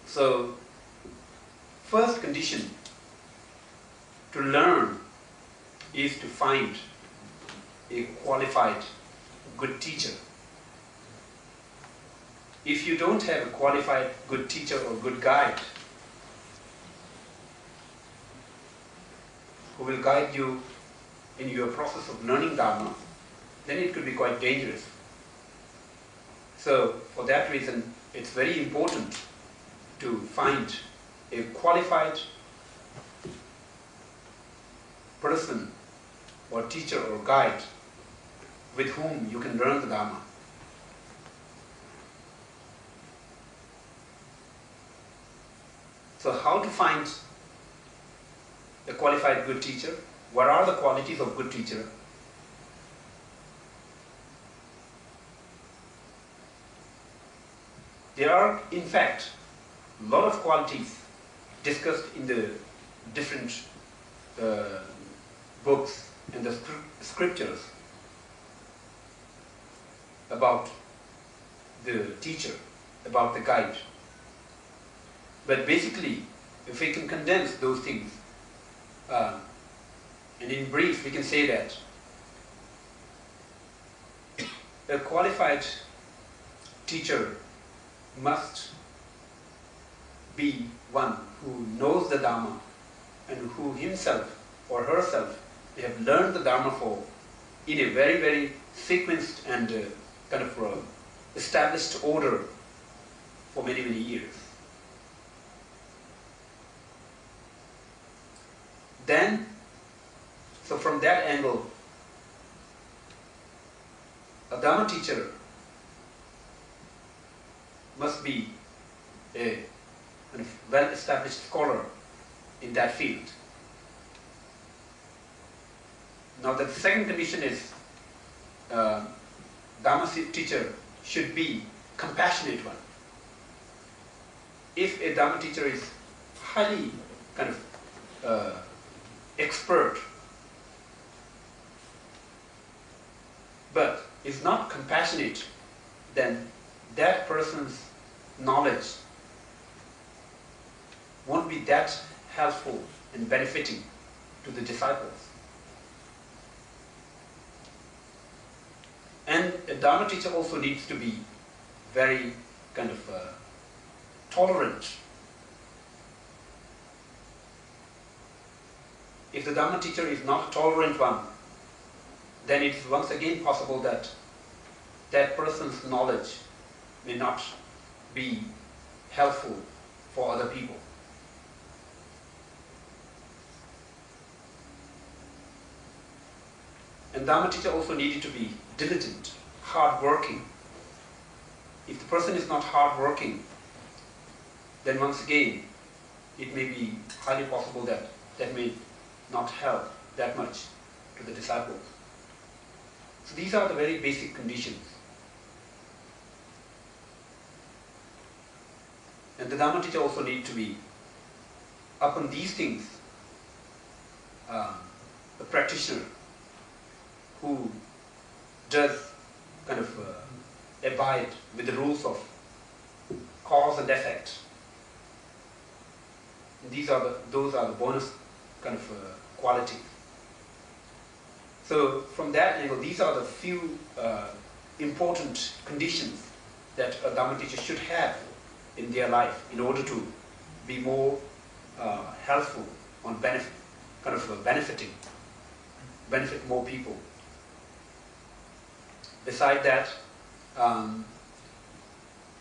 So, first condition to learn is to find a qualified, good teacher. If you don't have a qualified, good teacher or good guide who will guide you in your process of learning Dharma, then it could be quite dangerous. So, for that reason, it's very important to find a qualified person or teacher or guide with whom you can learn the Dharma. So how to find a qualified good teacher? What are the qualities of good teacher? There are, in fact, a lot of qualities discussed in the different books and the scriptures about the teacher, about the guide. But basically, if we can condense those things, and in brief, we can say that a qualified teacher must be one who knows the Dharma and who himself or herself have learned the Dharma for in a very, very sequenced and kind of established order for many, many years. Then, so from that angle, a Dharma teacher must be a well-established scholar in that field. Now the second condition is Dharma teacher should be compassionate one. If a Dharma teacher is highly kind of expert, but is not compassionate, then that person's knowledge won't be that helpful and benefiting to the disciples. And a Dharma teacher also needs to be very kind of tolerant. If the Dharma teacher is not a tolerant one, then it is once again possible that that person's knowledge may not be helpful for other people. And Dharma teacher also needed to be diligent, hard-working. If the person is not hard-working, then once again, it may be highly possible that that may not help that much to the disciples. So these are the very basic conditions. And the Dharma teacher also needs to be, upon these things, a practitioner who does kind of abide with the rules of cause and effect. And those are the bonus kind of qualities. So from that angle, these are the few important conditions that a Dharma teacher should have in their life in order to be more helpful on benefit more people. Beside that,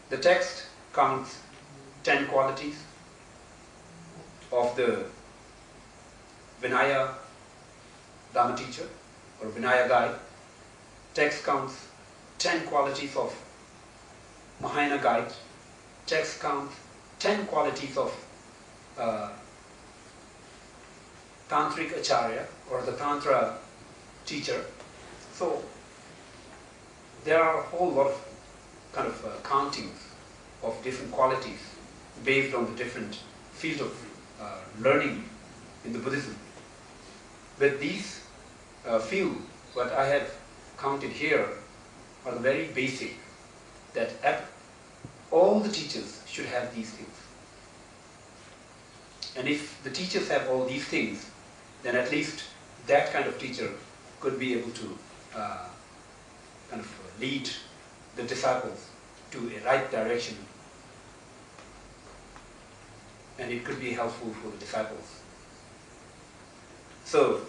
the text counts 10 qualities of the Vinaya Dharma teacher or Vinaya guide. Text counts 10 qualities of Mahayana guide. Text counts 10 qualities of Tantric Acharya or the Tantra teacher. So there are a whole lot of kind of countings of different qualities based on the different field of learning in the Buddhism. But these few, what I have counted here, are the very basic, that all the teachers should have these things. And if the teachers have all these things, then at least that kind of teacher could be able to kind of lead the disciples to a right direction, and it could be helpful for the disciples. So,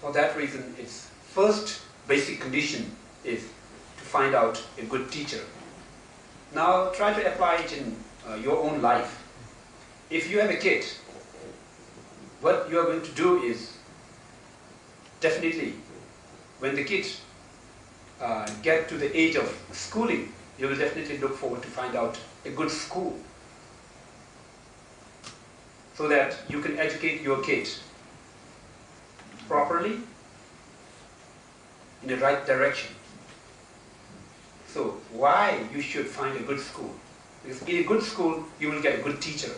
for that reason, its first basic condition is to find out a good teacher. Now, try to apply it in your own life. If you have a kid, what you are going to do is, definitely, when the kids get to the age of schooling, you will definitely look forward to find out a good school, so that you can educate your kid properly in the right direction. So why you should find a good school? Because in a good school you will get a good teacher,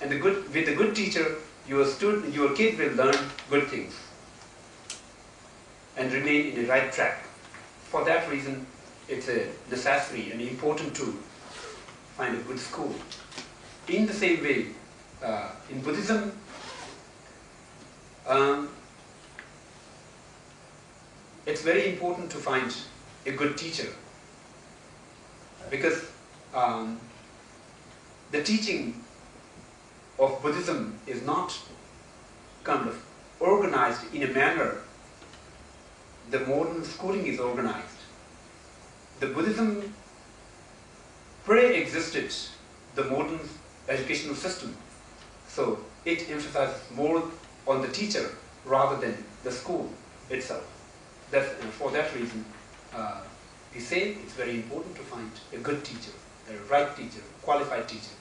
and with a good teacher your kid will learn good things and remain in the right track. For that reason, it's a necessary and important to find a good school. In the same way, in Buddhism, it's very important to find a good teacher, because the teaching of Buddhism is not kind of organized in a manner the modern schooling is organized. The Buddhism pre-existed the modern educational system, so it emphasizes more on the teacher rather than the school itself. For that reason, we say it's very important to find a good teacher, a right teacher, a qualified teacher.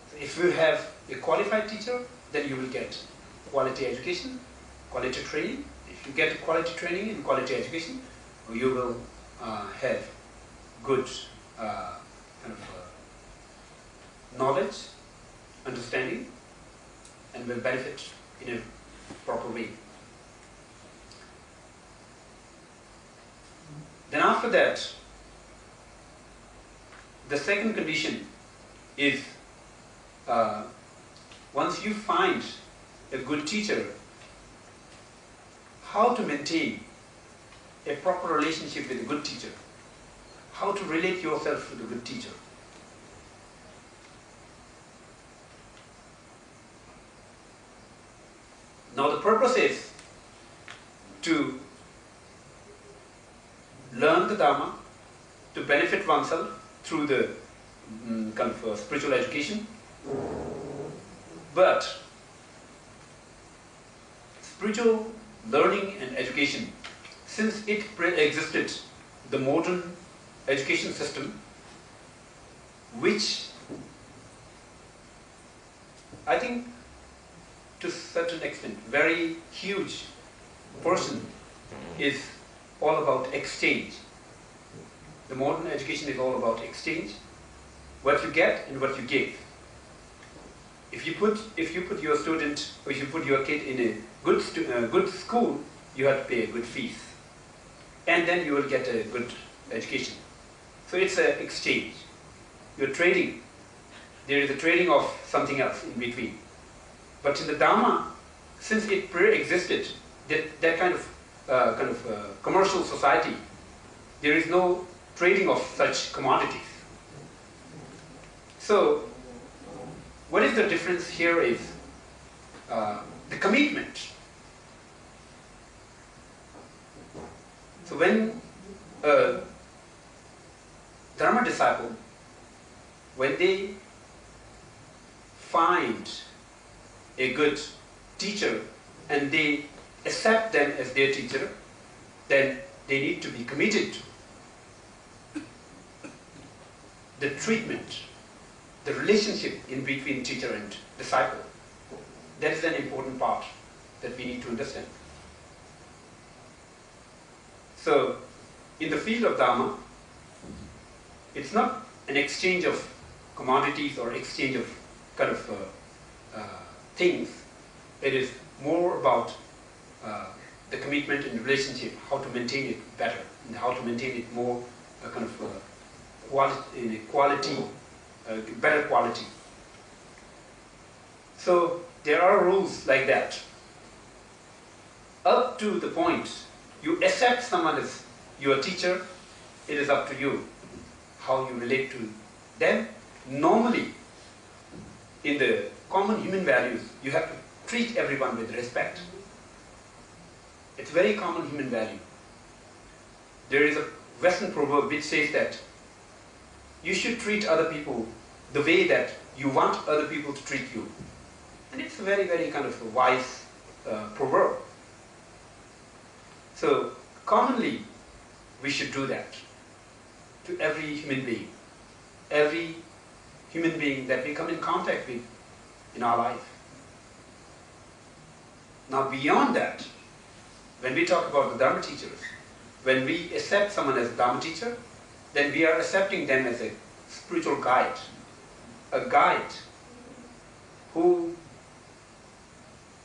So if you have a qualified teacher, then you will get quality education, quality training. If you get quality training and quality education, you will have good kind of knowledge, understanding, and will benefit in a proper way. Then after that, the second condition is, once you find a good teacher, how to maintain a proper relationship with a good teacher, how to relate yourself to the good teacher. Now the purpose is to learn the Dharma, to benefit oneself through the kind of spiritual education, but spiritual learning and education, since it pre-existed the modern education system, which I think to a certain extent, very huge portion is all about exchange. The modern education is all about exchange, what you get and what you give. If you put your student, or if you put your kid in a good school, you have to pay a good fees, and then you will get a good education. So it's an exchange. You're trading. There is a trading of something else in between. But in the Dharma, since it pre-existed, that kind of commercial society, there is no trading of such commodities. So, what is the difference here is the commitment. So when a Dharma disciple, when they find a good teacher and they accept them as their teacher, then they need to be committed to the treatment, the relationship in between teacher and disciple. That is an important part that we need to understand. So, in the field of Dharma, it's not an exchange of commodities or exchange of kind of things. It is more about the commitment and relationship, how to maintain it better, and how to maintain it more kind of quality, better quality. So there are rules like that. Up to the point you accept someone as your teacher, it is up to you how you relate to them. Normally, in the common human values, you have to treat everyone with respect. It's very common human value. There is a Western proverb which says that you should treat other people the way that you want other people to treat you. And it's a very, very kind of a wise proverb. So commonly, we should do that to every human being. Every human being that we come in contact with in our life. Now beyond that, when we talk about the Dharma teachers, when we accept someone as a Dharma teacher, then we are accepting them as a spiritual guide. A guide who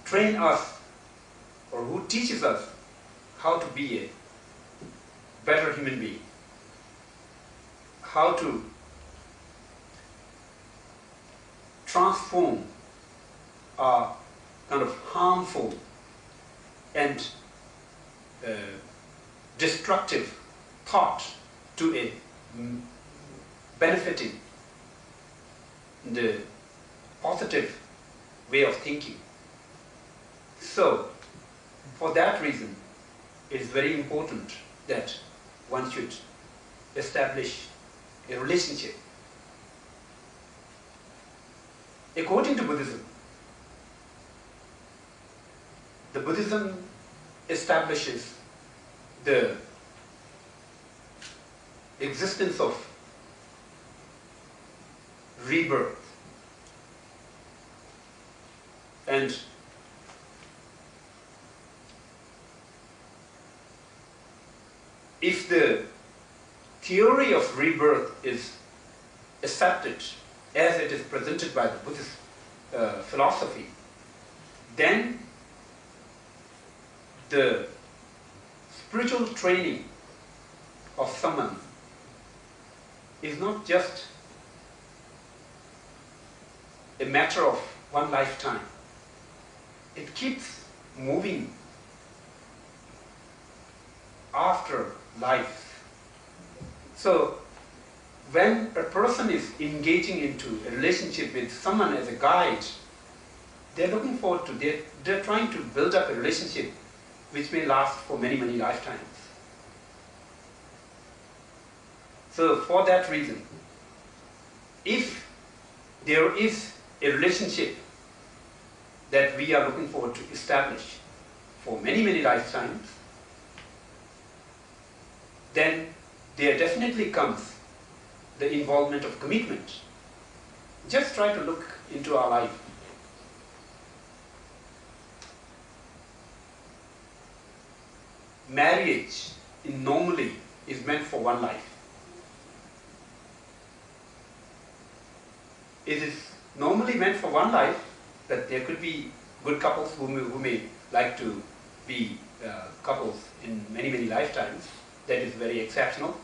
trains us or who teaches us how to be a better human being. How to transform a kind of harmful and destructive thought to a benefiting, the positive way of thinking. So, for that reason, it is very important that one should establish a relationship. According to Buddhism, the Buddhism establishes the existence of rebirth, and if the theory of rebirth is accepted as it is presented by the Buddhist philosophy, then the spiritual training of someone is not just a matter of one lifetime. It keeps moving after life. So when a person is engaging into a relationship with someone as a guide, they're looking forward to, they're trying to build up a relationship which may last for many, many lifetimes. So for that reason, if there is a relationship that we are looking forward to establish for many, many lifetimes, then there definitely comes the involvement of commitment. Just try to look into our life. Marriage normally is meant for one life. It is normally meant for one life, but there could be good couples who may like to be couples in many, many lifetimes. That is very exceptional.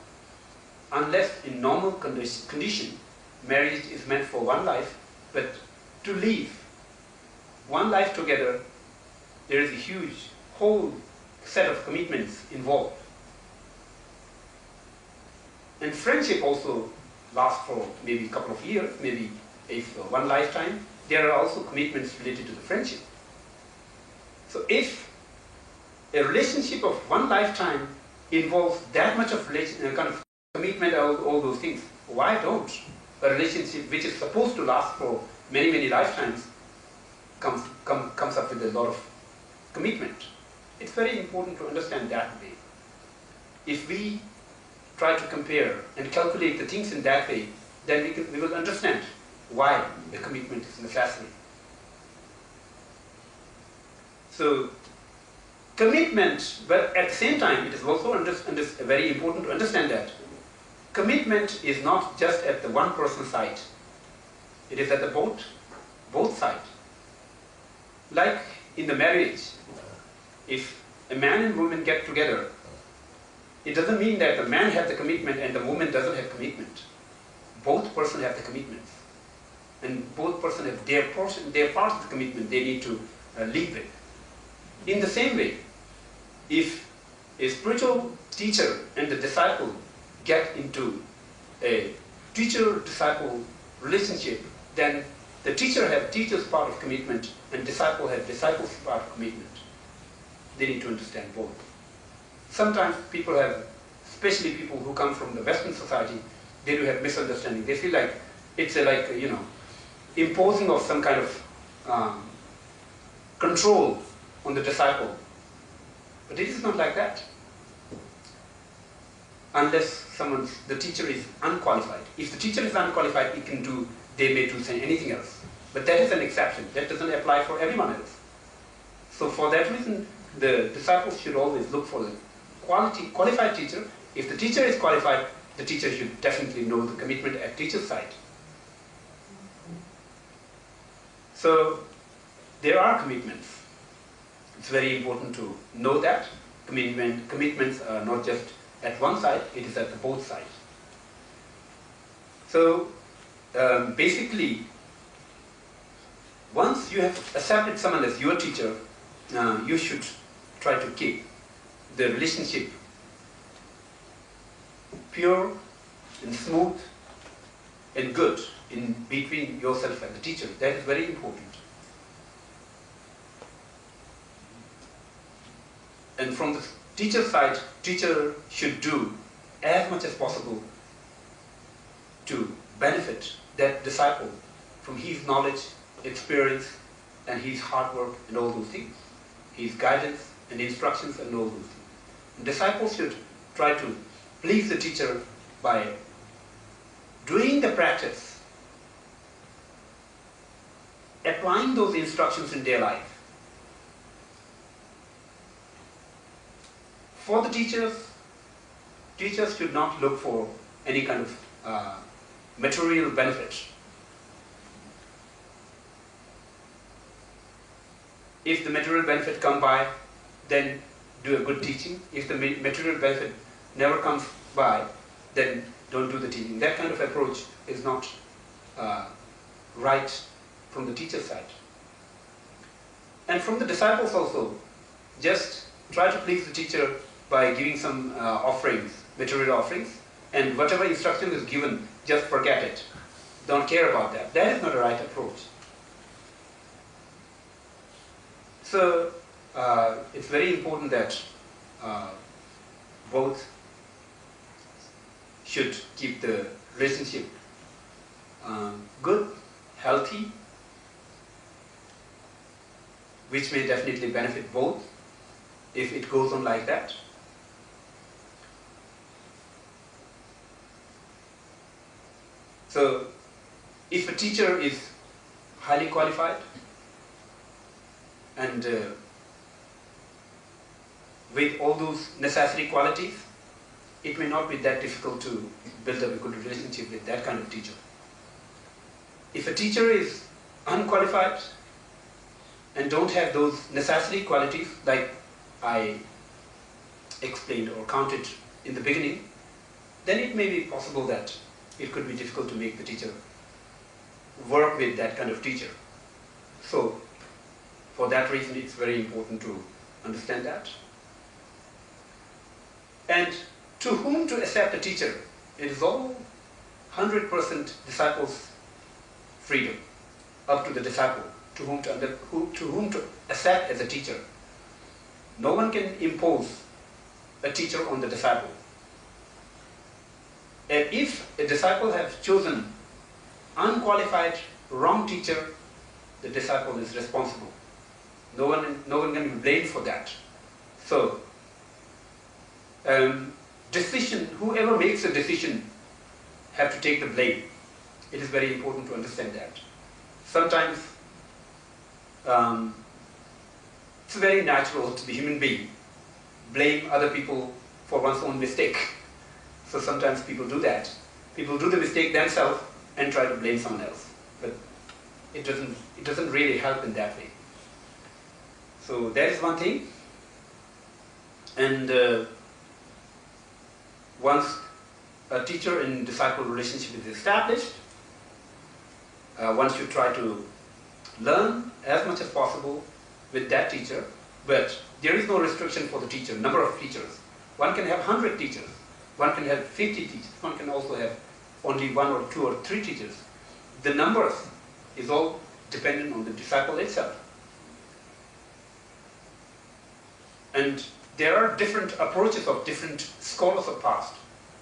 Unless in normal condition, marriage is meant for one life, but to live one life together, there is a huge whole set of commitments involved. And friendship also lasts for maybe a couple of years, maybe if one lifetime. There are also commitments related to the friendship. So if a relationship of one lifetime involves that much of kind of commitment, all those things, why don't a relationship which is supposed to last for many, many lifetimes comes up with a lot of commitment? It's very important to understand that way. If we try to compare and calculate the things in that way, then we will understand why the commitment is necessary. So, commitment, but at the same time, it is also very important to understand that commitment is not just at the one person's side. It is at the both sides. Like in the marriage, if a man and woman get together, it doesn't mean that the man has the commitment and the woman doesn't have commitment. Both persons have the commitments. and both persons have their portion, their part of the commitment they need to live with. In the same way, if a spiritual teacher and the disciple get into a teacher-disciple relationship, then the teacher has teacher's part of commitment and disciple has disciple's part of commitment. They need to understand both. Sometimes people have, especially people who come from the Western society, they do have misunderstanding. They feel like it's imposing of some kind of control on the disciple. But it is not like that. Unless the teacher is unqualified. If the teacher is unqualified, they may do anything else. But that is an exception. That doesn't apply for everyone else. So for that reason, the disciples should always look for the qualified teacher. If the teacher is qualified, the teacher should definitely know the commitment at teacher's side. So there are commitments. It's very important to know that. Commitments are not just at one side, it is at the both sides. So basically, once you have accepted someone as your teacher, you should try to keep the relationship pure and smooth and good in between yourself and the teacher. That is very important. And from the teacher's side, teacher should do as much as possible to benefit that disciple from his knowledge, experience, and his hard work and all those things. His guidance and instructions and all those things. And disciples should try to please the teacher by doing the practice, applying those instructions in their life. For the teachers should not look for any kind of material benefit. If the material benefit come by, then do a good teaching. If the material benefit never comes by, then don't do the teaching. That kind of approach is not right from the teacher's side. And from the disciples also, just try to please the teacher by giving some offerings, material offerings, and whatever instruction is given, just forget it. Don't care about that. That is not a right approach. So it's very important that both should keep the relationship good, healthy, which may definitely benefit both if it goes on like that. So if a teacher is highly qualified and with all those necessary qualities, it may not be that difficult to build up a good relationship with that kind of teacher. If a teacher is unqualified and don't have those necessary qualities like I explained or counted in the beginning, then it may be possible that it could be difficult to make the teacher work with that kind of teacher. So for that reason, it's very important to understand that. And to whom to accept a teacher, it is all 100% disciples' freedom, up to the disciple, to whom to accept as a teacher. No one can impose a teacher on the disciple. And if a disciple has chosen unqualified, wrong teacher, the disciple is responsible. No one can be blamed for that. So, whoever makes a decision have to take the blame. It is very important to understand that. Sometimes it's very natural to the human being blame other people for one's own mistake. So sometimes people do that. People do the mistake themselves and try to blame someone else. But it doesn't really help in that way. So that is one thing. And once a teacher and disciple relationship is established, one should try to learn as much as possible with that teacher, but there is no restriction for the teacher, number of teachers. One can have 100 teachers, one can have 50 teachers, one can also have only 1 or 2 or 3 teachers. The numbers is all dependent on the disciple itself. And there are different approaches of different scholars of past.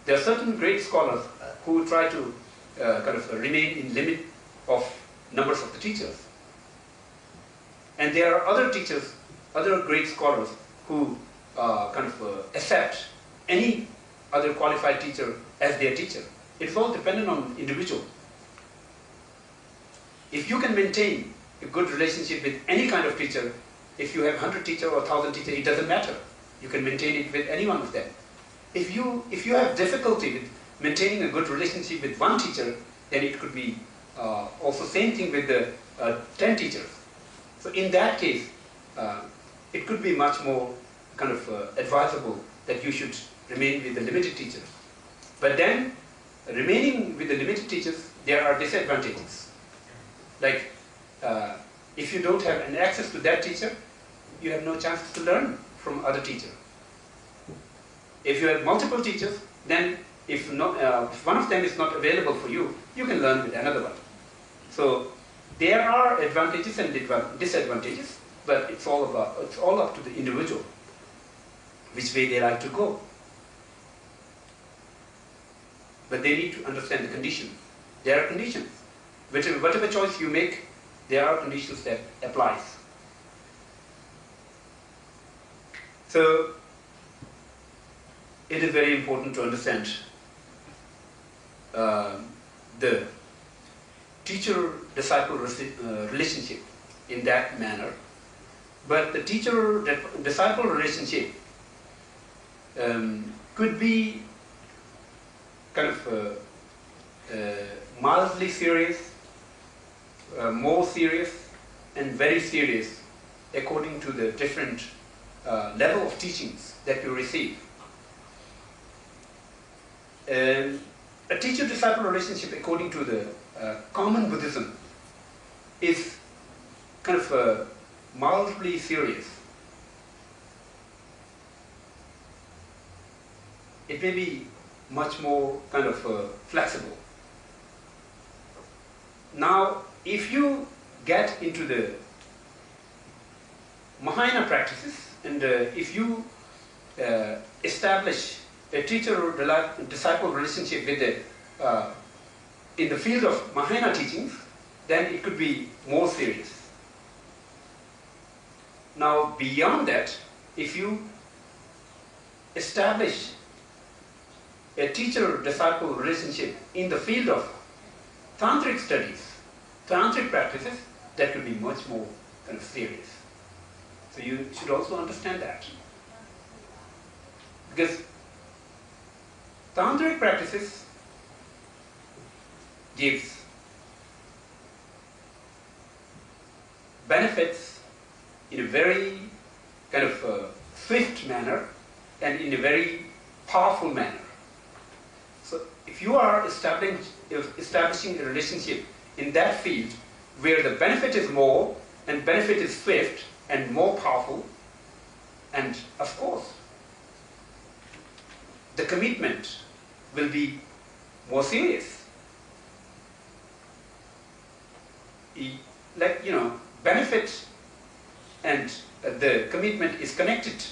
There are certain great scholars who try to remain in limit of numbers of the teachers. And there are other teachers, other great scholars who accept any other qualified teacher as their teacher. It's all dependent on individual. If you can maintain a good relationship with any kind of teacher, if you have 100 teachers or 1,000 teachers, it doesn't matter. You can maintain it with any one of them. If you have difficulty with maintaining a good relationship with one teacher, then it could be also same thing with the 10 teachers. So in that case, it could be much more advisable that you should remain with the limited teachers. But then, remaining with the limited teachers, there are disadvantages. Like, if you don't have an access to that teacher, you have no chance to learn from other teachers. If you have multiple teachers, then if one of them is not available for you, you can learn with another one. So there are advantages and disadvantages, but it's all up to the individual which way they like to go. But they need to understand the conditions. There are conditions. Whatever choice you make, there are conditions that applies. So it is very important to understand the teacher-disciple relationship in that manner. But the teacher-disciple relationship could be mildly serious, more serious, and very serious according to the different level of teachings that you receive. A teacher-disciple relationship according to the common Buddhism is mildly serious. It may be much more flexible. Now, if you get into the Mahayana practices, and if you establish a teacher-disciple relationship with in the field of Mahayana teachings, then it could be more serious. Now, beyond that, if you establish a teacher-disciple relationship in the field of tantric studies, tantric practices, that could be much more serious. So you should also understand that. Because tantric practices gives benefits in a very swift manner and in a very powerful manner. So if you are establishing a relationship in that field where the benefit is more and benefit is swift and more powerful, and of course the commitment will be more serious. Benefit and the commitment is connected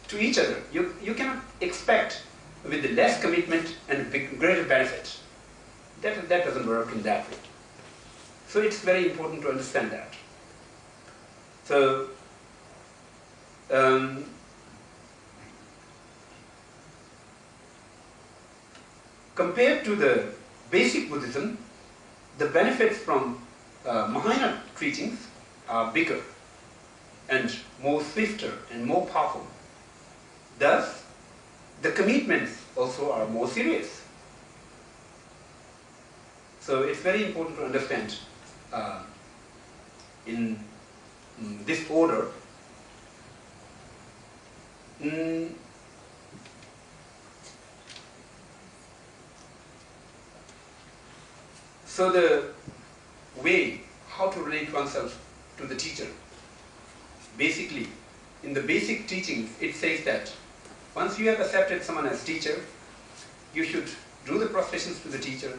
to each other. You cannot expect with the less commitment and greater benefit. That doesn't work in that way. So it's very important to understand that. So compared to the basic Buddhism, the benefits from Mahayana teachings are bigger and more swifter and more powerful. Thus, the commitments also are more serious. So it's very important to understand in this order. So the way how to relate oneself to the teacher. Basically, in the basic teachings, it says that once you have accepted someone as teacher, you should do the prostrations to the teacher,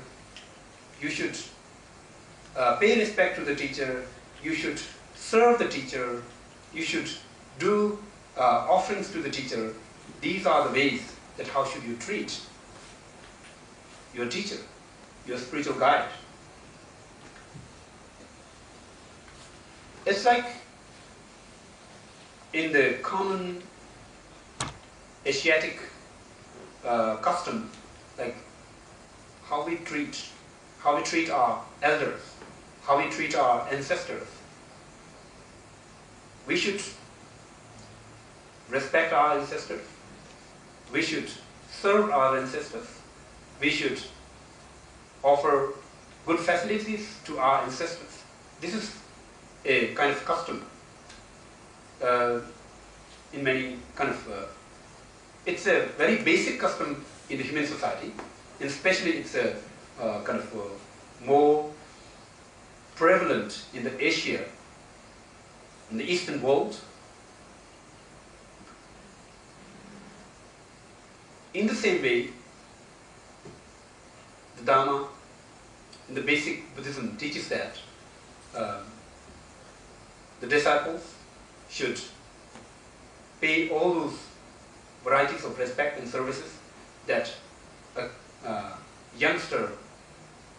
you should pay respect to the teacher, you should serve the teacher, you should do offerings to the teacher. These are the ways that how should you treat your teacher, your spiritual guide. It's like in the common Asiatic custom, like how we treat our elders, how we treat our ancestors. We should respect our ancestors. We should serve our ancestors. We should offer good facilities to our ancestors. This is a kind of custom in many kind of it's a very basic custom in the human society, and especially it's a kind of more prevalent in the Asia, in the Eastern world. In the same way, the Dharma in the basic Buddhism teaches that the disciples should pay all those varieties of respect and services that a youngster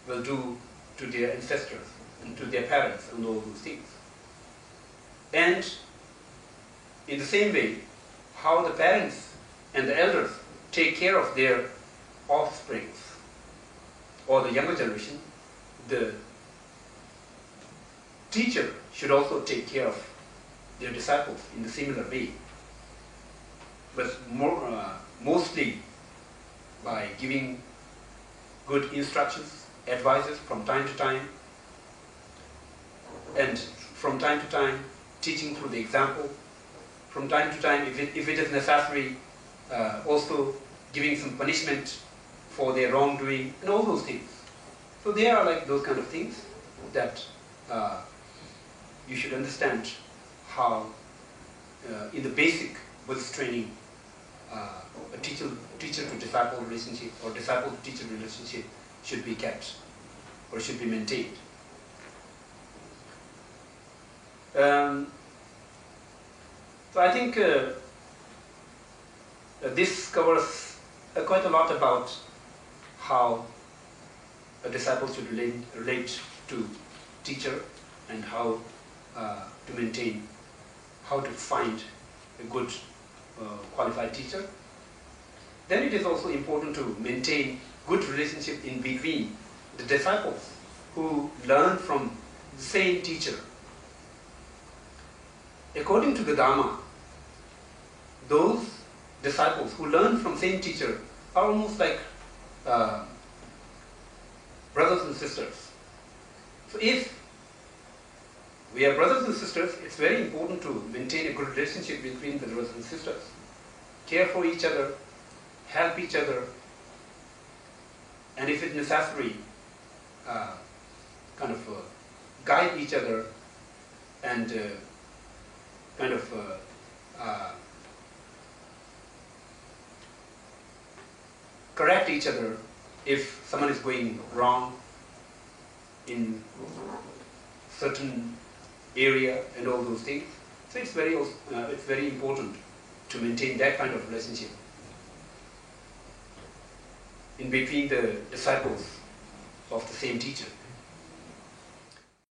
will do to their ancestors and to their parents and all those things. And in the same way, how the parents and the elders take care of their offsprings or the younger generation, the teacher should also take care of their disciples in the similar way, but mostly by giving good instructions, advices from time to time, and from time to time teaching through the example, from time to time, if it is necessary, also giving some punishment for their wrongdoing and all those things. So they are like those kind of things that you should understand how in the basic Buddhist training a teacher to disciple relationship or disciple to teacher relationship should be kept or should be maintained. So I think this covers quite a lot about how a disciple should relate to teacher and how to maintain, how to find a good qualified teacher. Then it is also important to maintain good relationship in between the disciples who learn from the same teacher. According to the Dharma, those disciples who learn from same teacher are almost like brothers and sisters. So if we are brothers and sisters, it's very important to maintain a good relationship between the brothers and sisters. Care for each other, help each other, and if it's necessary, kind of guide each other and kind of correct each other if someone is going wrong in certain area and all those things. So it's very important to maintain that kind of relationship in between the disciples of the same teacher.